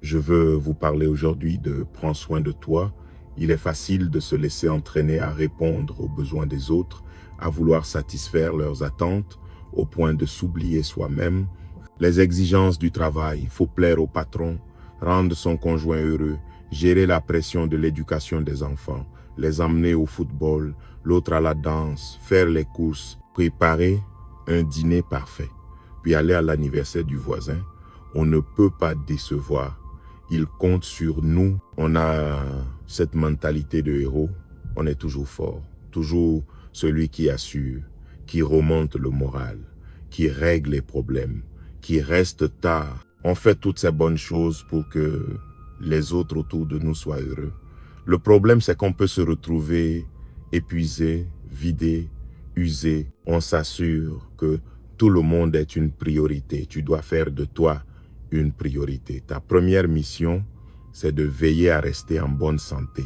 Je veux vous parler aujourd'hui de prends soin de toi. Il est facile de se laisser entraîner à répondre aux besoins des autres, à vouloir satisfaire leurs attentes, au point de s'oublier soi-même. Les exigences du travail, il faut plaire au patron, rendre son conjoint heureux, gérer la pression de l'éducation des enfants, les emmener au football, l'autre à la danse, faire les courses, préparer un dîner parfait, puis aller à l'anniversaire du voisin. On ne peut pas décevoir. Il compte sur nous. On a cette mentalité de héros. On est toujours fort, toujours celui qui assure, qui remonte le moral, qui règle les problèmes, qui reste tard. On fait toutes ces bonnes choses pour que les autres autour de nous soient heureux. Le problème, c'est qu'on peut se retrouver épuisé, vidé, usé. On s'assure que tout le monde est une priorité. Tu dois faire de toi une priorité. Ta première mission, c'est de veiller à rester en bonne santé.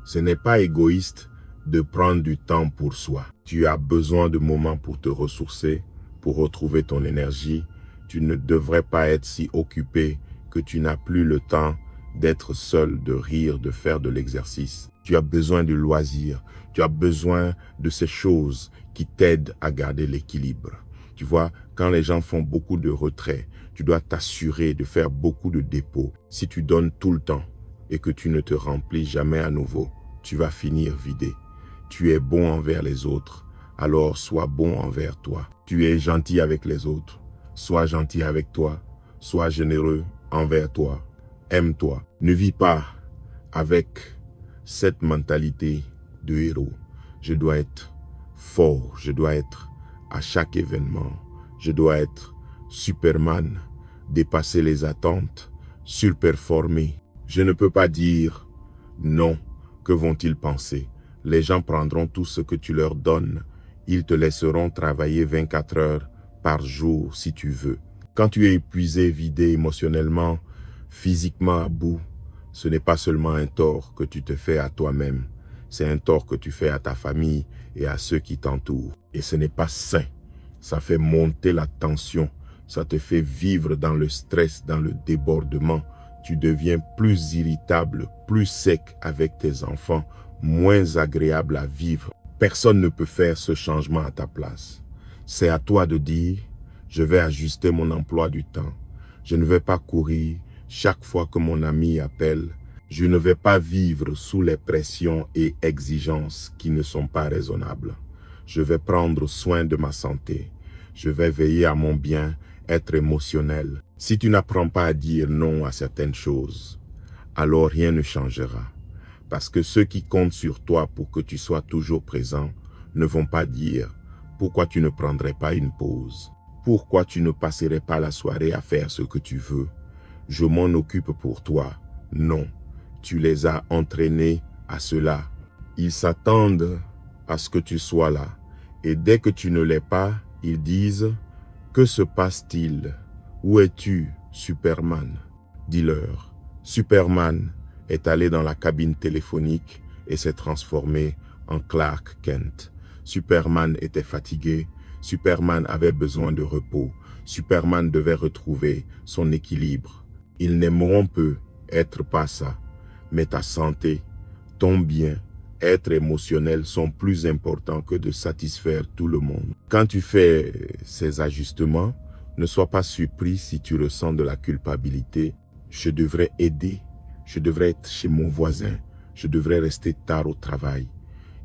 Ce n'est pas égoïste de prendre du temps pour soi. Tu as besoin de moments pour te ressourcer, pour retrouver ton énergie. Tu ne devrais pas être si occupé que tu n'as plus le temps d'être seul, de rire, de faire de l'exercice. Tu as besoin de loisirs. Tu as besoin de ces choses qui t'aident à garder l'équilibre. Tu vois, quand les gens font beaucoup de retraits, tu dois t'assurer de faire beaucoup de dépôts. Si tu donnes tout le temps et que tu ne te remplis jamais à nouveau, tu vas finir vidé. Tu es bon envers les autres, alors sois bon envers toi. Tu es gentil avec les autres, sois gentil avec toi. Sois généreux envers toi. Aime-toi. Ne vis pas avec cette mentalité de héros. Je dois être fort, je dois être à chaque événement. Je dois être Superman, dépasser les attentes, surperformer. Je ne peux pas dire non. Que vont-ils penser? Les gens prendront tout ce que tu leur donnes. Ils te laisseront travailler 24 heures par jour si tu veux. Quand tu es épuisé, vidé émotionnellement, physiquement à bout, ce n'est pas seulement un tort que tu te fais à toi-même. C'est un tort que tu fais à ta famille et à ceux qui t'entourent. Et ce n'est pas sain. Ça fait monter la tension. Ça te fait vivre dans le stress, dans le débordement. Tu deviens plus irritable, plus sec avec tes enfants, moins agréable à vivre. Personne ne peut faire ce changement à ta place. C'est à toi de dire, je vais ajuster mon emploi du temps. Je ne vais pas courir chaque fois que mon ami appelle. Je ne vais pas vivre sous les pressions et exigences qui ne sont pas raisonnables. Je vais prendre soin de ma santé. Je vais veiller à mon bien, être émotionnel. Si tu n'apprends pas à dire non à certaines choses, alors rien ne changera. Parce que ceux qui comptent sur toi pour que tu sois toujours présent ne vont pas dire « Pourquoi tu ne prendrais pas une pause? Pourquoi tu ne passerais pas la soirée à faire ce que tu veux? Je m'en occupe pour toi. » Non, tu les as entraînés à cela. Ils s'attendent à ce que tu sois là. Et dès que tu ne l'es pas, ils disent « Que se passe-t-il? Où es-tu, Superman ?» Dis-leur, Superman est allé dans la cabine téléphonique et s'est transformé en Clark Kent. Superman était fatigué, Superman avait besoin de repos, Superman devait retrouver son équilibre. Ils n'aimeront peu être pas ça, mais ta santé, ton bien, être émotionnel sont plus importants que de satisfaire tout le monde. Quand tu fais ces ajustements, ne sois pas surpris si tu ressens de la culpabilité. Je devrais aider, je devrais être chez mon voisin, je devrais rester tard au travail.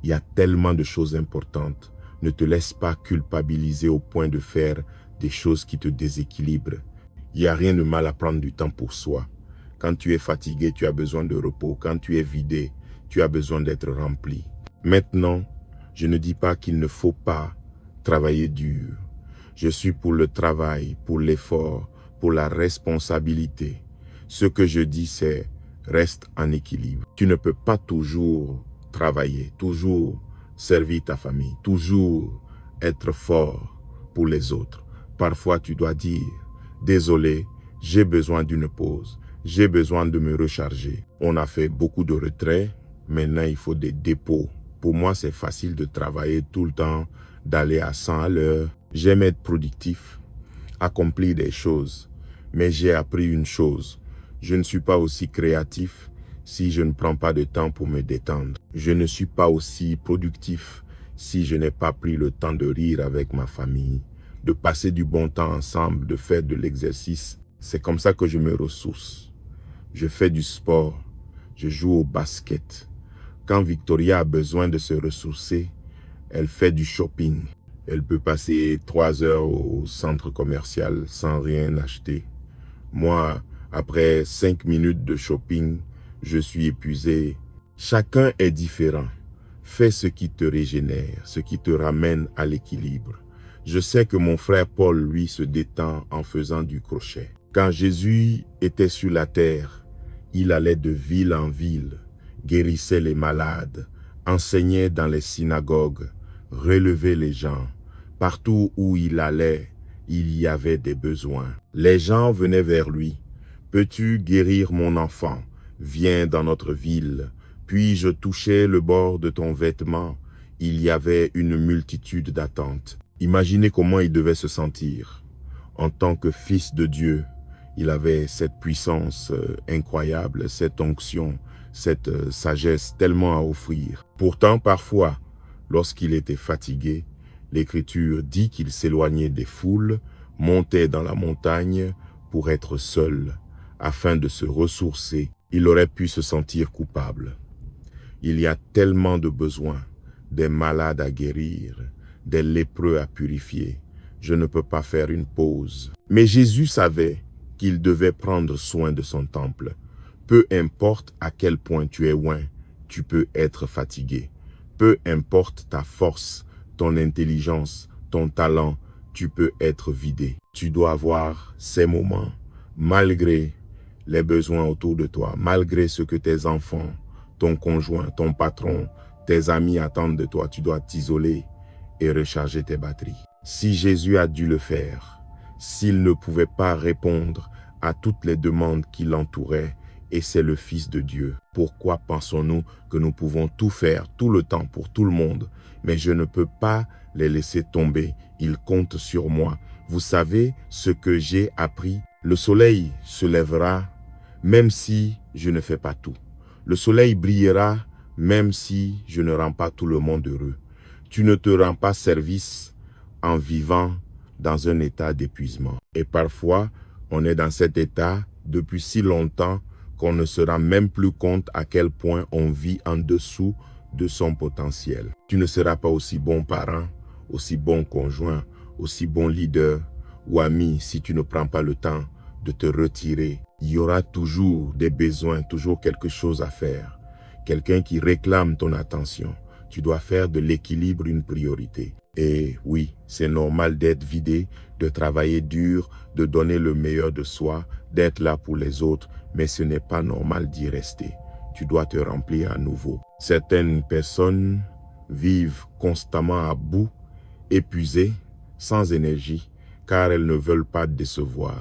Il y a tellement de choses importantes. Ne te laisse pas culpabiliser au point de faire des choses qui te déséquilibrent. Il n'y a rien de mal à prendre du temps pour soi. Quand tu es fatigué, tu as besoin de repos. Quand tu es vidé, tu as besoin d'être rempli. Maintenant, je ne dis pas qu'il ne faut pas travailler dur. Je suis pour le travail, pour l'effort, pour la responsabilité. Ce que je dis, c'est reste en équilibre. Tu ne peux pas toujours travailler, toujours servir ta famille, toujours être fort pour les autres. Parfois, tu dois dire, désolé, j'ai besoin d'une pause, j'ai besoin de me recharger. On a fait beaucoup de retraits, maintenant il faut des dépôts. Pour moi, c'est facile de travailler tout le temps, d'aller à 100 à l'heure. J'aime être productif, accomplir des choses, mais j'ai appris une chose. Je ne suis pas aussi créatif si je ne prends pas de temps pour me détendre. Je ne suis pas aussi productif si je n'ai pas pris le temps de rire avec ma famille, de passer du bon temps ensemble, de faire de l'exercice. C'est comme ça que je me ressource. Je fais du sport, je joue au basket. Quand Victoria a besoin de se ressourcer, elle fait du shopping. Elle peut passer 3 heures au centre commercial sans rien acheter. Moi, après 5 minutes de shopping, je suis épuisé. Chacun est différent. Fais ce qui te régénère, ce qui te ramène à l'équilibre. Je sais que mon frère Paul, lui, se détend en faisant du crochet. Quand Jésus était sur la terre, il allait de ville en ville, guérissait les malades, enseignait dans les synagogues, relevait les gens. Partout où il allait, il y avait des besoins. Les gens venaient vers lui. « Peux-tu guérir mon enfant? Viens dans notre ville. » Puis je touchais le bord de ton vêtement. Il y avait une multitude d'attentes. Imaginez comment il devait se sentir. En tant que fils de Dieu, il avait cette puissance incroyable, cette onction, cette sagesse tellement à offrir. Pourtant, parfois, lorsqu'il était fatigué, l'Écriture dit qu'il s'éloignait des foules, montait dans la montagne pour être seul, afin de se ressourcer. Il aurait pu se sentir coupable. Il y a tellement de besoins, des malades à guérir, des lépreux à purifier. Je ne peux pas faire une pause. Mais Jésus savait qu'il devait prendre soin de son temple. Peu importe à quel point tu es loin, tu peux être fatigué. Peu importe ta force, ton intelligence, ton talent, tu peux être vidé. Tu dois avoir ces moments, malgré les besoins autour de toi, malgré ce que tes enfants, ton conjoint, ton patron, tes amis attendent de toi. Tu dois t'isoler et recharger tes batteries. Si Jésus a dû le faire, s'il ne pouvait pas répondre à toutes les demandes qui l'entouraient, et c'est le Fils de Dieu, pourquoi pensons-nous que nous pouvons tout faire tout le temps pour tout le monde, mais je ne peux pas les laisser tomber, ils comptent sur moi. Vous savez ce que j'ai appris? Le soleil se lèvera même si je ne fais pas tout. Le soleil brillera même si je ne rends pas tout le monde heureux. Tu ne te rends pas service en vivant dans un état d'épuisement. Et parfois, on est dans cet état depuis si longtemps qu'on ne se rend même plus compte à quel point on vit en dessous de son potentiel. Tu ne seras pas aussi bon parent, aussi bon conjoint, aussi bon leader ou ami si tu ne prends pas le temps de te retirer. Il y aura toujours des besoins, toujours quelque chose à faire. Quelqu'un qui réclame ton attention. Tu dois faire de l'équilibre une priorité. Et oui, c'est normal d'être vidé, de travailler dur, de donner le meilleur de soi, d'être là pour les autres, mais ce n'est pas normal d'y rester. Tu dois te remplir à nouveau. Certaines personnes vivent constamment à bout, épuisées, sans énergie, car elles ne veulent pas décevoir.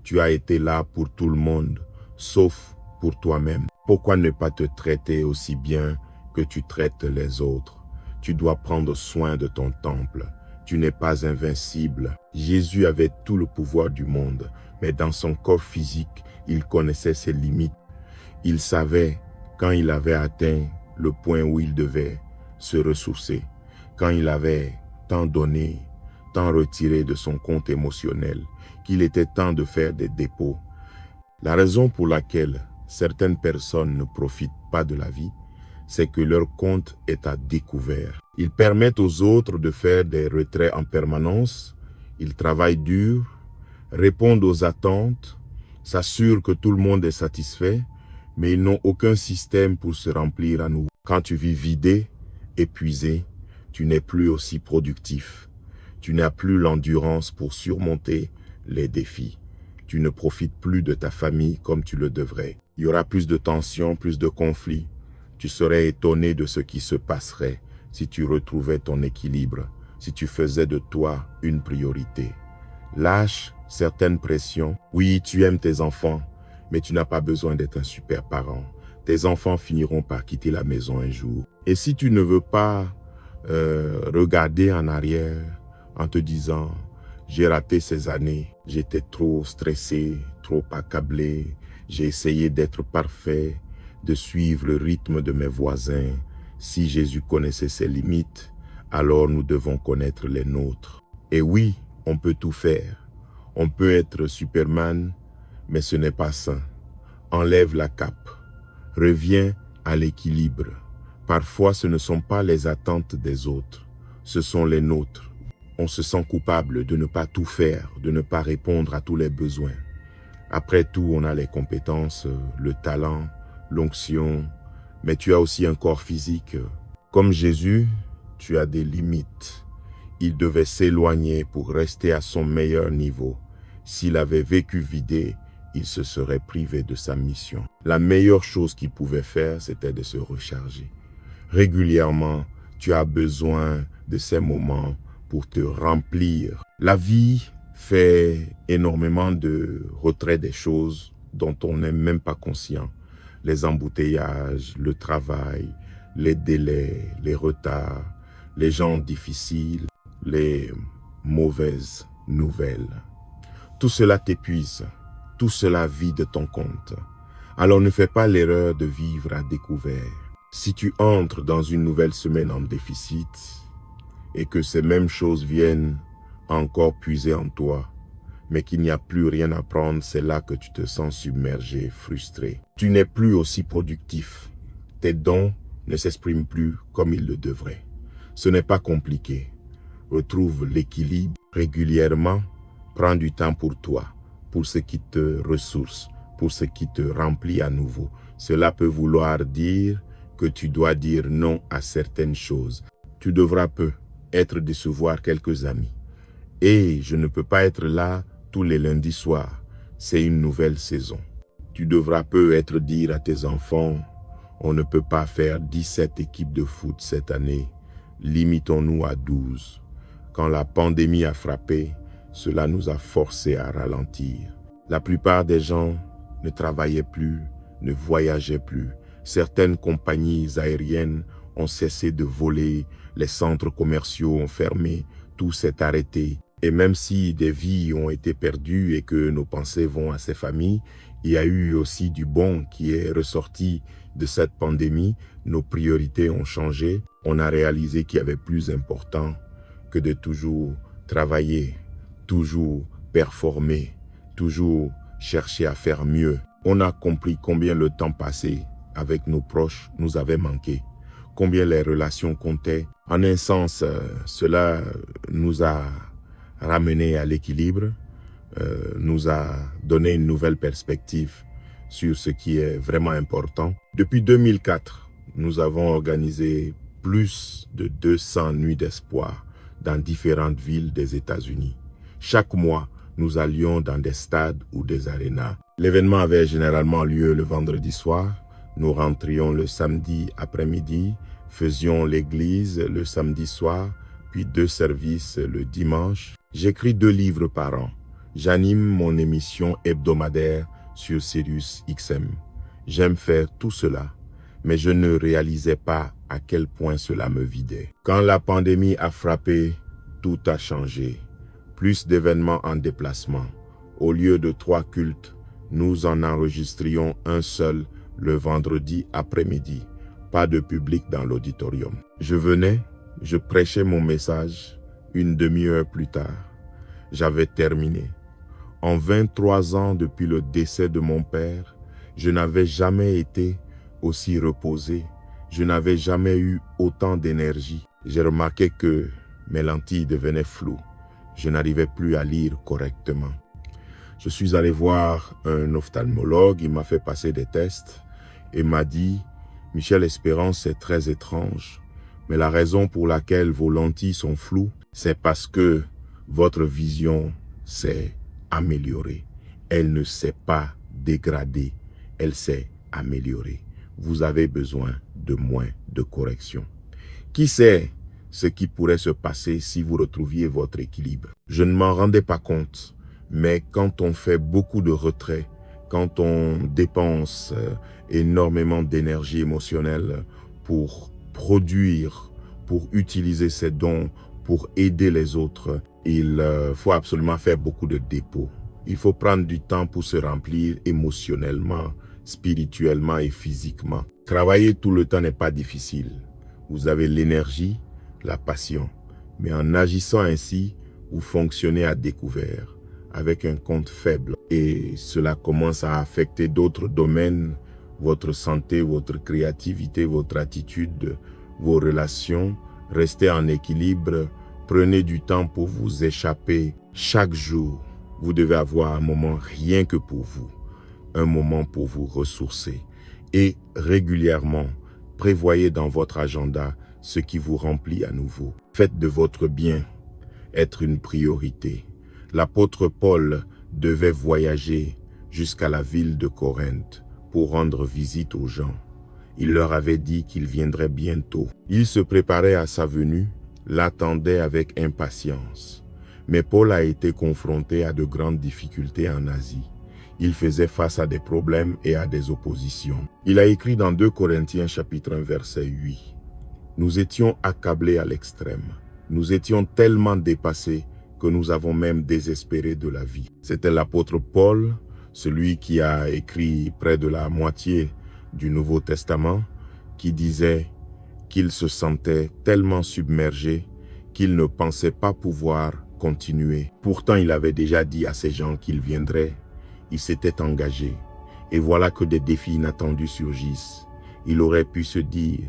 Tu as été là pour tout le monde, sauf pour toi-même. Pourquoi ne pas te traiter aussi bien que tu traites les autres? Tu dois prendre soin de ton temple. Tu n'es pas invincible. Jésus avait tout le pouvoir du monde, mais dans son corps physique, il connaissait ses limites. Il savait quand il avait atteint le point où il devait se ressourcer, quand il avait tant donné, tant retiré de son compte émotionnel, qu'il était temps de faire des dépôts. La raison pour laquelle certaines personnes ne profitent pas de la vie, c'est que leur compte est à découvert. Ils permettent aux autres de faire des retraits en permanence, ils travaillent dur, répondent aux attentes, s'assurent que tout le monde est satisfait, mais ils n'ont aucun système pour se remplir à nouveau. Quand tu vis vidé, épuisé, tu n'es plus aussi productif. Tu n'as plus l'endurance pour surmonter les défis. Tu ne profites plus de ta famille comme tu le devrais. Il y aura plus de tensions, plus de conflits. Tu serais étonné de ce qui se passerait si tu retrouvais ton équilibre, si tu faisais de toi une priorité. Lâche certaines pressions. Oui, tu aimes tes enfants, mais tu n'as pas besoin d'être un super parent. Tes enfants finiront par quitter la maison un jour. Et si tu ne veux pas regarder en arrière en te disant « j'ai raté ces années, j'étais trop stressé, trop accablé, J'ai essayé d'être parfait, de suivre le rythme de mes voisins. Si Jésus connaissait ses limites, alors nous devons connaître les nôtres. Et oui, on peut tout faire. On peut être Superman, mais ce n'est pas sain. Enlève la cape. Reviens à l'équilibre. Parfois, ce ne sont pas les attentes des autres, ce sont les nôtres. On se sent coupable de ne pas tout faire, de ne pas répondre à tous les besoins. Après tout, on a les compétences, le talent, l'onction, mais tu as aussi un corps physique. Comme Jésus, tu as des limites. Il devait s'éloigner pour rester à son meilleur niveau. S'il avait vécu vidé, il se serait privé de sa mission. La meilleure chose qu'il pouvait faire, c'était de se recharger. Régulièrement, tu as besoin de ces moments pour te remplir. La vie fait énormément de retrait des choses dont on n'est même pas conscient. Les embouteillages, le travail, les délais, les retards, les gens difficiles, les mauvaises nouvelles. Tout cela t'épuise, tout cela vide ton compte. Alors ne fais pas l'erreur de vivre à découvert. Si tu entres dans une nouvelle semaine en déficit et que ces mêmes choses viennent encore puiser en toi, mais qu'il n'y a plus rien à prendre, c'est là que tu te sens submergé, frustré. Tu n'es plus aussi productif. Tes dons ne s'expriment plus comme ils le devraient. Ce n'est pas compliqué. Retrouve l'équilibre régulièrement. Prends du temps pour toi, pour ce qui te ressource, pour ce qui te remplit à nouveau. Cela peut vouloir dire que tu dois dire non à certaines choses. Tu devras peut-être décevoir quelques amis. Et je ne peux pas être là tous les lundis soirs. C'est une nouvelle saison. Tu devras peut-être dire à tes enfants, on ne peut pas faire 17 équipes de foot cette année. Limitons-nous à 12. Quand la pandémie a frappé, cela nous a forcés à ralentir. La plupart des gens ne travaillaient plus, ne voyageaient plus. Certaines compagnies aériennes ont cessé de voler, les centres commerciaux ont fermé, tout s'est arrêté. Et même si des vies ont été perdues et que nos pensées vont à ces familles, il y a eu aussi du bon qui est ressorti de cette pandémie. Nos priorités ont changé. On a réalisé qu'il y avait plus important que de toujours travailler, toujours performer, toujours chercher à faire mieux. On a compris combien le temps passé avec nos proches nous avait manqué, combien les relations comptaient. En un sens, cela nous a ramené à l'équilibre, nous a donné une nouvelle perspective sur ce qui est vraiment important. Depuis 2004, nous avons organisé plus de 200 nuits d'espoir dans différentes villes des États-Unis. Chaque mois, nous allions dans des stades ou des arénas. L'événement avait généralement lieu le vendredi soir. Nous rentrions le samedi après-midi, faisions l'église le samedi soir, puis 2 services le dimanche. J'écris 2 livres par an. J'anime mon émission hebdomadaire sur Sirius XM. J'aime faire tout cela, mais je ne réalisais pas à quel point cela me vidait. Quand la pandémie a frappé, tout a changé. Plus d'événements en déplacement. Au lieu de 3 cultes, nous en enregistrions un seul le vendredi après-midi. Pas de public dans l'auditorium. Je venais, je prêchais mon message. Une demi-heure plus tard, j'avais terminé. En 23 ans depuis le décès de mon père, je n'avais jamais été aussi reposé. Je n'avais jamais eu autant d'énergie. J'ai remarqué que mes lentilles devenaient floues. Je n'arrivais plus à lire correctement. Je suis allé voir un ophtalmologue, il m'a fait passer des tests et m'a dit « Michel Espérance, c'est très étrange, mais la raison pour laquelle vos lentilles sont floues, c'est parce que votre vision s'est améliorée. Elle ne s'est pas dégradée, elle s'est améliorée. Vous avez besoin de moins de correction. » Qui sait ce qui pourrait se passer si vous retrouviez votre équilibre? Je ne m'en rendais pas compte, mais quand on fait beaucoup de retrait, quand on dépense énormément d'énergie émotionnelle pour produire, pour utiliser ses dons, pour aider les autres, il faut absolument faire beaucoup de dépôts. Il faut prendre du temps pour se remplir émotionnellement, spirituellement et physiquement. Travailler tout le temps n'est pas difficile. Vous avez l'énergie, la passion. Mais en agissant ainsi, vous fonctionnez à découvert, avec un compte faible. Et cela commence à affecter d'autres domaines, votre santé, votre créativité, votre attitude, vos relations. Restez en équilibre, prenez du temps pour vous échapper. Chaque jour, vous devez avoir un moment rien que pour vous, un moment pour vous ressourcer. Et régulièrement, prévoyez dans votre agenda ce qui vous remplit à nouveau. Faites de votre bien être une priorité. L'apôtre Paul devait voyager jusqu'à la ville de Corinthe pour rendre visite aux gens. Il leur avait dit qu'il viendrait bientôt. Il se préparait à sa venue, l'attendait avec impatience. Mais Paul a été confronté à de grandes difficultés en Asie. Il faisait face à des problèmes et à des oppositions. Il a écrit dans 2 Corinthiens chapitre 1 verset 8. Nous étions accablés à l'extrême. Nous étions tellement dépassés que nous avons même désespéré de la vie. C'était l'apôtre Paul, celui qui a écrit près de la moitié du Nouveau Testament, qui disait qu'il se sentait tellement submergé qu'il ne pensait pas pouvoir continuer. Pourtant, il avait déjà dit à ces gens qu'il viendrait. Il s'était engagé. Et voilà que des défis inattendus surgissent. Il aurait pu se dire,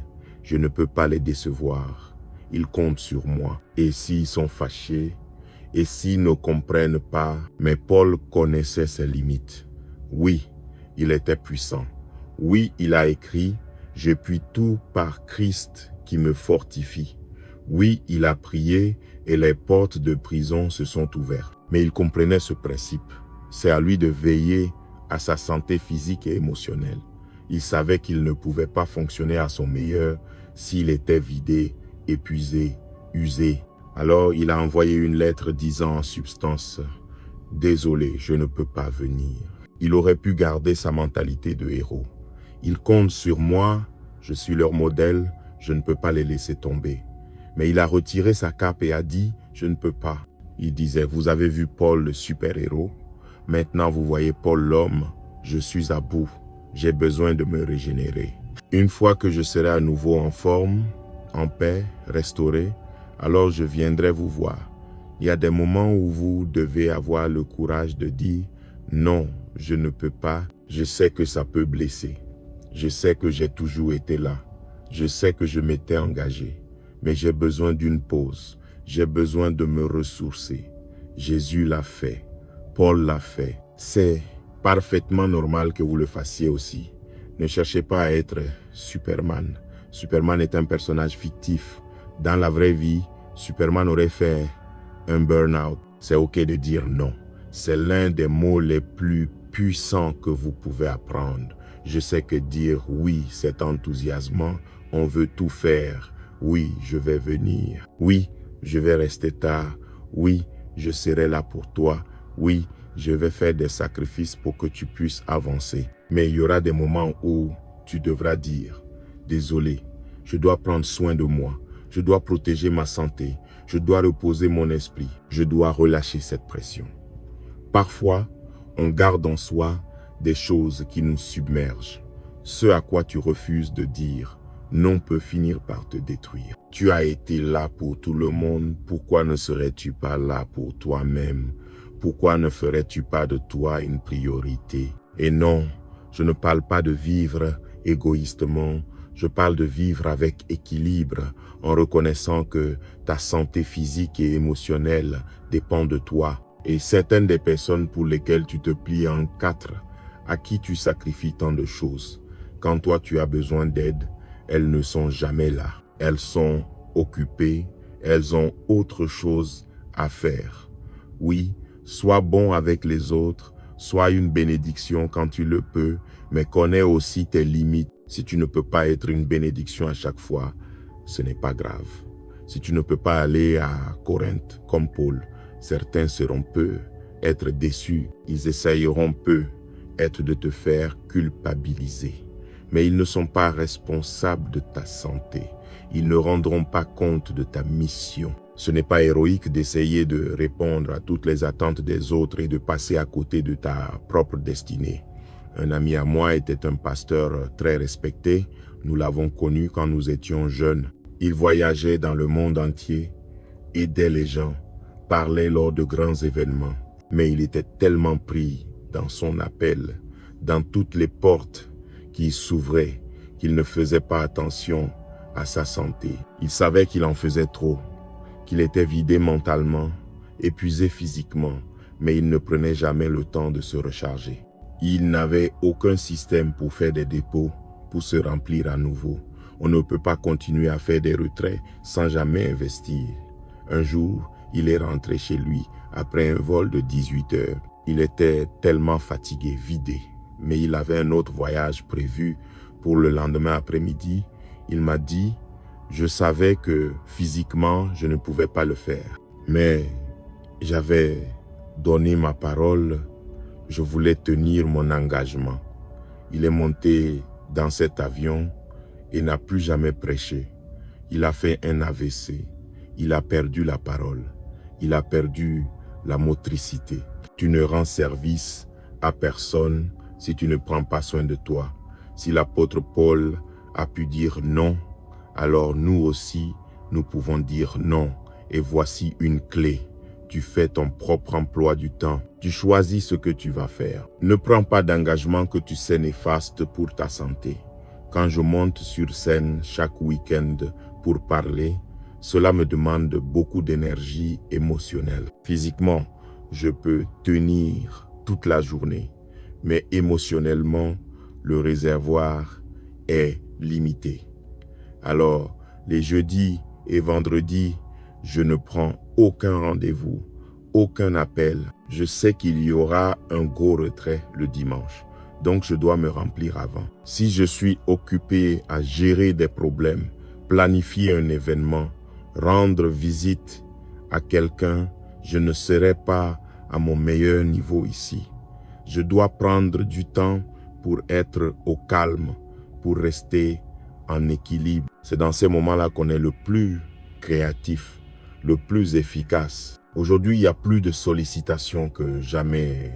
je ne peux pas les décevoir. Ils comptent sur moi. Et s'ils sont fâchés, et s'ils ne comprennent pas, mais Paul connaissait ses limites. Oui, il était puissant. Oui, il a écrit, je puis tout par Christ qui me fortifie. Oui, il a prié et les portes de prison se sont ouvertes. Mais il comprenait ce principe. C'est à lui de veiller à sa santé physique et émotionnelle. Il savait qu'il ne pouvait pas fonctionner à son meilleur s'il était vidé, épuisé, usé. Alors il a envoyé une lettre disant en substance « Désolé, je ne peux pas venir ». Il aurait pu garder sa mentalité de héros. Ils comptent sur moi, je suis leur modèle, je ne peux pas les laisser tomber. Mais il a retiré sa cape et a dit « Je ne peux pas ». Il disait « Vous avez vu Paul le super-héros, maintenant vous voyez Paul l'homme, je suis à bout, j'ai besoin de me régénérer. Une fois que je serai à nouveau en forme, en paix, restauré, alors je viendrai vous voir. Il y a des moments où vous devez avoir le courage de dire « Non, je ne peux pas, je sais que ça peut blesser. Je sais que j'ai toujours été là. Je sais que je m'étais engagé. Mais j'ai besoin d'une pause. J'ai besoin de me ressourcer. Jésus l'a fait. Paul l'a fait. C'est parfaitement normal que vous le fassiez aussi. Ne cherchez pas à être Superman. Superman est un personnage fictif. Dans la vraie vie, Superman aurait fait un burn-out. C'est ok de dire non. C'est l'un des mots les plus puissants que vous pouvez apprendre. Je sais que dire oui, c'est enthousiasmant. On veut tout faire. Oui, je vais venir. Oui, je vais rester tard. Oui, je serai là pour toi. Oui, je vais faire des sacrifices pour que tu puisses avancer. Mais il y aura des moments où tu devras dire « Désolé, je dois prendre soin de moi. Je dois protéger ma santé. Je dois reposer mon esprit. Je dois relâcher cette pression. » Parfois, on garde en soi des choses qui nous submergent. Ce à quoi tu refuses de dire non peut finir par te détruire. Tu as été là pour tout le monde. Pourquoi ne serais-tu pas là pour toi-même? Pourquoi ne ferais-tu pas de toi une priorité? Et non, je ne parle pas de vivre égoïstement. Je parle de vivre avec équilibre en reconnaissant que ta santé physique et émotionnelle dépend de toi. Et certaines des personnes pour lesquelles tu te plies en quatre, à qui tu sacrifies tant de choses, quand toi tu as besoin d'aide, elles ne sont jamais là. Elles sont occupées, elles ont autre chose à faire. Oui, sois bon avec les autres, sois une bénédiction quand tu le peux, mais connais aussi tes limites. Si tu ne peux pas être une bénédiction à chaque fois, ce n'est pas grave. Si tu ne peux pas aller à Corinthe comme Paul, certains seront peu être déçus. Ils essayeront peu être de te faire culpabiliser. Mais ils ne sont pas responsables de ta santé. Ils ne rendront pas compte de ta mission. Ce n'est pas héroïque d'essayer de répondre à toutes les attentes des autres et de passer à côté de ta propre destinée. Un ami à moi était un pasteur très respecté. Nous l'avons connu quand nous étions jeunes. Il voyageait dans le monde entier, aidait les gens, parlait lors de grands événements. Mais il était tellement pris dans son appel, dans toutes les portes qui s'ouvraient, qu'il ne faisait pas attention à sa santé. Il savait qu'il en faisait trop, qu'il était vidé mentalement, épuisé physiquement, mais il ne prenait jamais le temps de se recharger. Il n'avait aucun système pour faire des dépôts, pour se remplir à nouveau. On ne peut pas continuer à faire des retraits sans jamais investir. Un jour, il est rentré chez lui après un vol de 18 heures. Il était tellement fatigué, vidé, mais il avait un autre voyage prévu pour le lendemain après-midi. Il m'a dit, je savais que physiquement, je ne pouvais pas le faire, mais j'avais donné ma parole, je voulais tenir mon engagement. Il est monté dans cet avion et n'a plus jamais prêché. Il a fait un AVC. Il a perdu la parole. Il a perdu la motricité. Tu ne rends service à personne si tu ne prends pas soin de toi. Si l'apôtre Paul a pu dire non, alors nous aussi, nous pouvons dire non. Et voici une clé. Tu fais ton propre emploi du temps. Tu choisis ce que tu vas faire. Ne prends pas d'engagement que tu sais néfaste pour ta santé. Quand je monte sur scène chaque week-end pour parler, cela me demande beaucoup d'énergie émotionnelle. Physiquement, je peux tenir toute la journée, mais émotionnellement, le réservoir est limité. Alors, les jeudis et vendredis, je ne prends aucun rendez-vous, aucun appel. Je sais qu'il y aura un gros retrait le dimanche, donc je dois me remplir avant. Si je suis occupé à gérer des problèmes, planifier un événement, rendre visite à quelqu'un, je ne serai pas à mon meilleur niveau ici. Je dois prendre du temps pour être au calme, pour rester en équilibre. C'est dans ces moments-là qu'on est le plus créatif, le plus efficace. Aujourd'hui, il y a plus de sollicitations que jamais.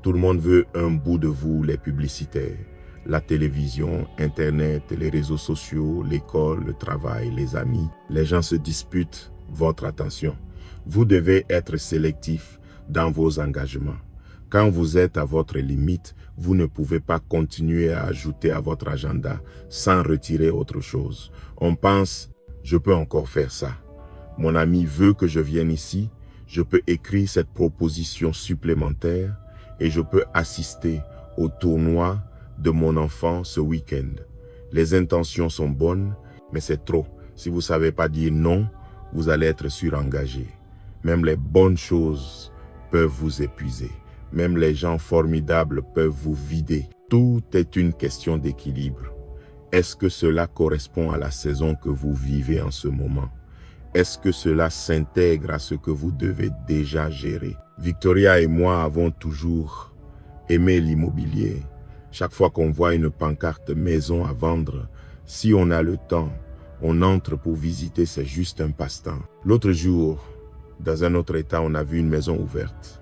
Tout le monde veut un bout de vous, les publicitaires, la télévision, Internet, les réseaux sociaux, l'école, le travail, les amis. Les gens se disputent votre attention. Vous devez être sélectif dans vos engagements. Quand vous êtes à votre limite, vous ne pouvez pas continuer à ajouter à votre agenda sans retirer autre chose. On pense, je peux encore faire ça. Mon ami veut que je vienne ici, je peux écrire cette proposition supplémentaire et je peux assister au tournoi de mon enfant ce week-end. Les intentions sont bonnes, mais c'est trop. Si vous ne savez pas dire non, vous allez être surengagé. Même les bonnes choses peuvent vous épuiser. Même les gens formidables peuvent vous vider. Tout est une question d'équilibre. Est-ce que cela correspond à la saison que vous vivez en ce moment? Est-ce que cela s'intègre à ce que vous devez déjà gérer? Victoria et moi avons toujours aimé l'immobilier. Chaque fois qu'on voit une pancarte maison à vendre, si on a le temps, on entre pour visiter, c'est juste un passe-temps. L'autre jour, dans un autre état, on a vu une maison ouverte.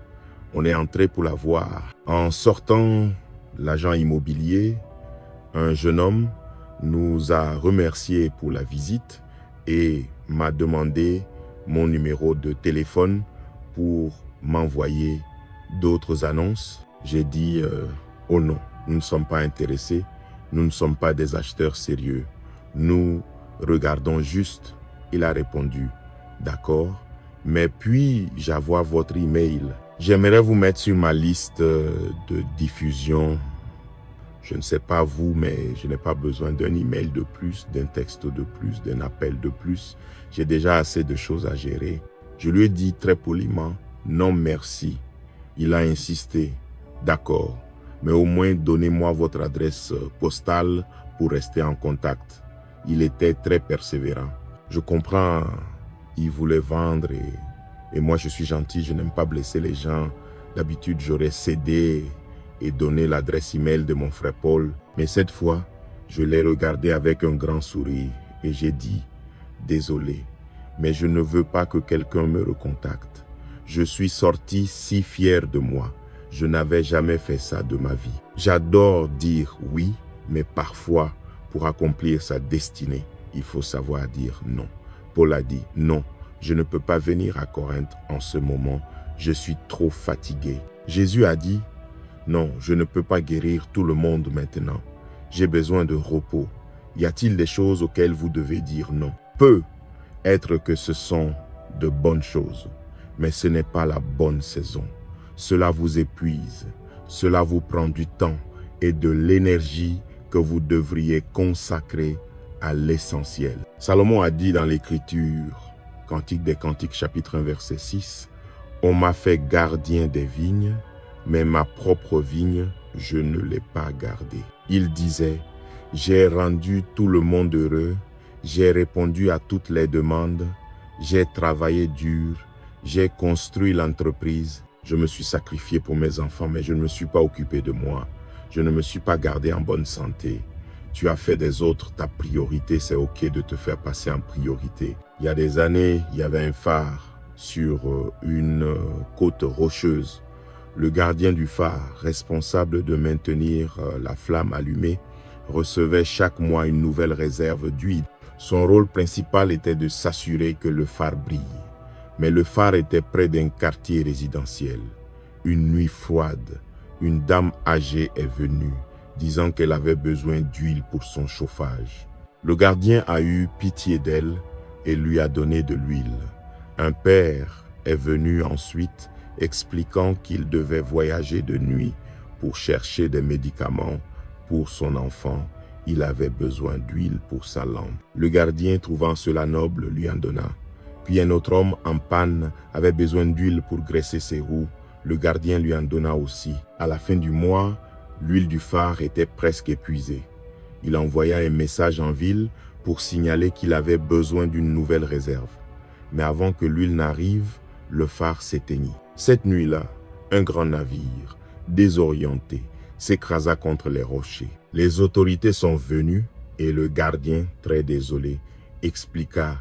On est entré pour la voir. En sortant, l'agent immobilier, un jeune homme, nous a remerciés pour la visite et m'a demandé mon numéro de téléphone pour m'envoyer d'autres annonces. J'ai dit oh non, nous ne sommes pas intéressés, nous ne sommes pas des acheteurs sérieux. Nous regardons juste. Il a répondu d'accord, mais puis j'envoie votre email. J'aimerais vous mettre sur ma liste de diffusion. Je ne sais pas vous, mais je n'ai pas besoin d'un email de plus, d'un texte de plus, d'un appel de plus. J'ai déjà assez de choses à gérer. Je lui ai dit très poliment, non merci. Il a insisté, d'accord, mais au moins donnez-moi votre adresse postale pour rester en contact. Il était très persévérant. Je comprends, il voulait vendre et moi je suis gentil, je n'aime pas blesser les gens. D'habitude j'aurais cédé et donné l'adresse email de mon frère Paul. Mais cette fois, je l'ai regardé avec un grand sourire et j'ai dit, désolé, mais je ne veux pas que quelqu'un me recontacte. Je suis sorti si fier de moi. Je n'avais jamais fait ça de ma vie. J'adore dire oui, mais parfois, pour accomplir sa destinée, il faut savoir dire non. Paul a dit non, je ne peux pas venir à Corinthe en ce moment, je suis trop fatigué. Jésus a dit non, je ne peux pas guérir tout le monde maintenant. J'ai besoin de repos. Y a-t-il des choses auxquelles vous devez dire non? Peut être que ce sont de bonnes choses, mais ce n'est pas la bonne saison. Cela vous épuise, cela vous prend du temps et de l'énergie que vous devriez consacrer à l'essentiel. Salomon a dit dans l'Écriture, Cantique des Cantiques, chapitre 1, verset 6, « On m'a fait gardien des vignes, mais ma propre vigne, je ne l'ai pas gardée. » Il disait, « J'ai rendu tout le monde heureux, j'ai répondu à toutes les demandes, j'ai travaillé dur, j'ai construit l'entreprise, je me suis sacrifié pour mes enfants, mais je ne me suis pas occupé de moi. Je ne me suis pas gardé en bonne santé. Tu as fait des autres ta priorité, c'est ok de te faire passer en priorité. » Il y a des années, il y avait un phare sur une côte rocheuse. Le gardien du phare, responsable de maintenir la flamme allumée, recevait chaque mois une nouvelle réserve d'huile. Son rôle principal était de s'assurer que le phare brille. Mais le phare était près d'un quartier résidentiel. Une nuit froide, une dame âgée est venue, disant qu'elle avait besoin d'huile pour son chauffage. Le gardien a eu pitié d'elle et lui a donné de l'huile. Un père est venu ensuite, expliquant qu'il devait voyager de nuit pour chercher des médicaments pour son enfant. Il avait besoin d'huile pour sa lampe. Le gardien, trouvant cela noble, lui en donna. Puis un autre homme en panne avait besoin d'huile pour graisser ses roues. Le gardien lui en donna aussi. À la fin du mois, l'huile du phare était presque épuisée. Il envoya un message en ville pour signaler qu'il avait besoin d'une nouvelle réserve. Mais avant que l'huile n'arrive, le phare s'éteignit. Cette nuit-là, un grand navire, désorienté, s'écrasa contre les rochers. Les autorités sont venues et le gardien, très désolé, expliqua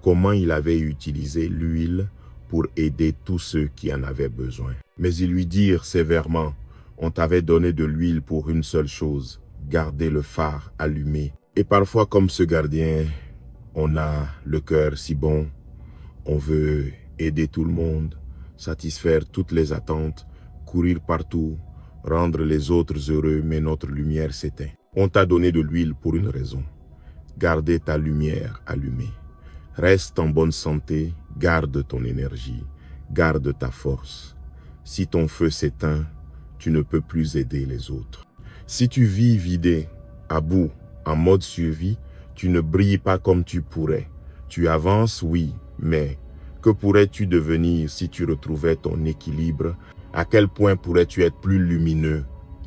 comment il avait utilisé l'huile pour aider tous ceux qui en avaient besoin. Mais ils lui dirent sévèrement, « On t'avait donné de l'huile pour une seule chose, garder le phare allumé. » Et parfois, comme ce gardien, on a le cœur si bon, on veut aider tout le monde, satisfaire toutes les attentes, courir partout, rendre les autres heureux, mais notre lumière s'éteint. On t'a donné de l'huile pour une raison. Garder ta lumière allumée. Reste en bonne santé, garde ton énergie, garde ta force. Si ton feu s'éteint, tu ne peux plus aider les autres. Si tu vis vidé, à bout, en mode survie, tu ne brilles pas comme tu pourrais. Tu avances, oui, mais que pourrais-tu devenir si tu retrouvais ton équilibre? À quel point pourrais-tu être plus lumineux,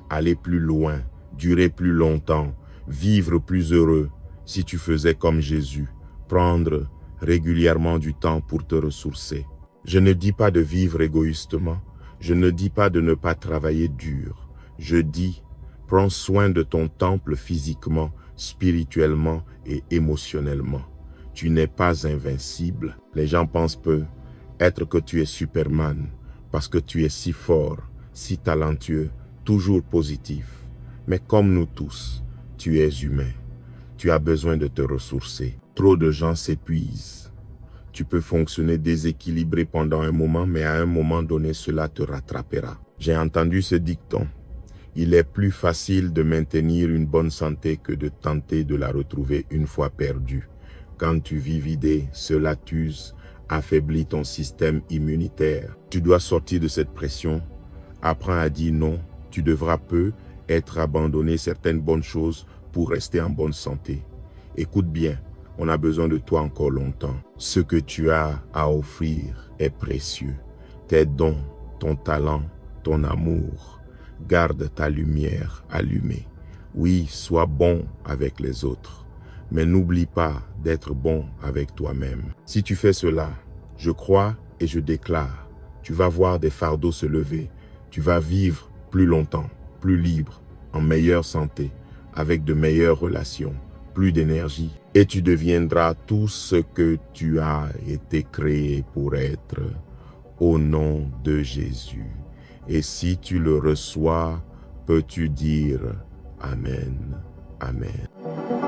aller plus loin, durer plus longtemps, vivre plus heureux si tu faisais comme Jésus, prendre régulièrement du temps pour te ressourcer? Je ne dis pas de vivre égoïstement, je ne dis pas de ne pas travailler dur. Je dis, prends soin de ton temple physiquement, spirituellement et émotionnellement. Tu n'es pas invincible. Les gens pensent peu être que tu es Superman parce que tu es si fort, si talentueux, toujours positif. Mais comme nous tous, tu es humain. Tu as besoin de te ressourcer. Trop de gens s'épuisent. Tu peux fonctionner déséquilibré pendant un moment, mais à un moment donné, cela te rattrapera. J'ai entendu ce dicton. Il est plus facile de maintenir une bonne santé que de tenter de la retrouver une fois perdue. Quand tu vis vidé, cela t'use, affaiblit ton système immunitaire. Tu dois sortir de cette pression. Apprends à dire non. Tu devras abandonner certaines bonnes choses pour rester en bonne santé. Écoute bien, on a besoin de toi encore longtemps. Ce que tu as à offrir est précieux. Tes dons, ton talent, ton amour. Garde ta lumière allumée. Oui, sois bon avec les autres. Mais n'oublie pas d'être bon avec toi-même. Si tu fais cela, je crois et je déclare, tu vas voir des fardeaux se lever. Tu vas vivre plus longtemps, plus libre, en meilleure santé, avec de meilleures relations, plus d'énergie, et tu deviendras tout ce que tu as été créé pour être, au nom de Jésus. Et si tu le reçois, peux-tu dire Amen, Amen.